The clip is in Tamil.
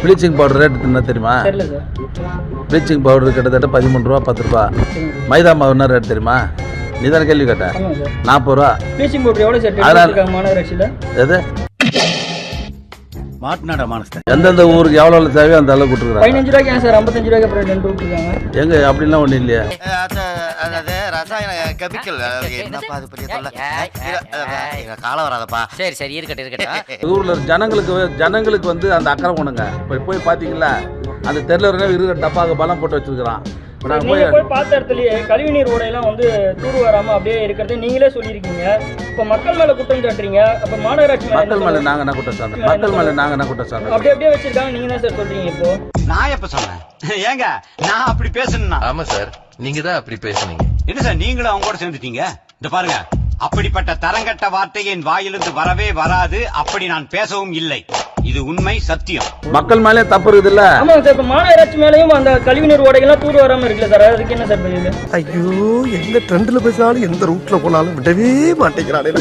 ப்ளீச்சிங் பவுடர் ரேட்டு என்ன தெரியுமா? தெரியல சார். ப்ளீச்சிங் பவுடர் கிட்டத்தட்ட 13 ரூபா 10 ரூபா. மைதா மாவு என்ன ரேட் தெரியுமா? நீ தானே கேள்வி கேட்ட. 40 ரூபா. ப்ளீச்சிங் பவுடர் எவ்வளோ சார் எடுத்துருக்காங்க மாநகராட்சியில்? எது மாட்டினாடா மானஸ்த. எந்தெந்த ஊருக்கு எவ்வளோ தேவையோ அந்த அளவுக்கு கொடுத்துருக்காங்க. 15 ரூபாய்க்கு ஏன் சார் 55 ரூபாய்க்கு அப்புறம் 2 விட்டுருக்காங்க? எங்க அப்படிலாம் ஒன்றும் இல்லையா? அதாவது ரசாயன கெமிக்கல் என்னப்பா அது பெரிய தொல்லை. காலம் வராதப்பா. சரி சரி இருக்கட்டும். ஊரில் ஜனங்களுக்கு வந்து அந்த அக்கறை கொண்டுங்க. இப்போ போய் பார்த்தீங்களா அந்த தெருல இருக்கிற டப்பாக்கு பலம் போட்டு வச்சிருக்கிறான். நீங்க போய் பார்த்த இடத்துலயே கழிவுநீர் ஓடையெல்லாம் வந்து தூர் வராம அப்படியே இருக்கிறது நீங்களே சொல்லியிருக்கீங்க. இப்போ மக்கள் மேல குற்றம் சாட்டுறீங்க. அப்ப மாநகராட்சி மக்கள் மேல நாங்க என்ன குற்றம் சாட்டுறோம்? மக்கள் மேல நாங்க என்ன குற்றம் சாட்டுறோம்? அப்படியே வச்சிருக்காங்க. நீங்க தான் சார் சொல்றீங்க. இப்போ நான் எப்ப சொன்னேன்? ஏங்க நான் அப்படி பேசணும்னா? ஆமா சார், நீங்க தான் அப்படி பேசுனீங்க. என்ன சார் நீங்களும் அவங்க கூட சேர்ந்துட்டீங்க? இந்த பாருங்க, அப்படிப்பட்ட தரங்கட்ட வார்த்தை என் வாயிலிருந்து வரவே வராது. அப்படி நான் பேசவும் இல்லை. இது உண்மை, சத்தியம். மக்கள் மேலே தப்பு இருக்குது இல்ல? ஆமாங்க சார். இப்ப மாநகராட்சி மேலேயும் அந்த கழிவுநீர் ஓடைகள்லாம் தூர் வராம இருக்குல்ல சார், அதுக்கு என்ன சார் பதில்? ஐயோ, எந்த ட்ரெண்ட்ல பேசினாலும் எந்த ரூட்ல போனாலும் விடவே மாட்டேங்கிறானே.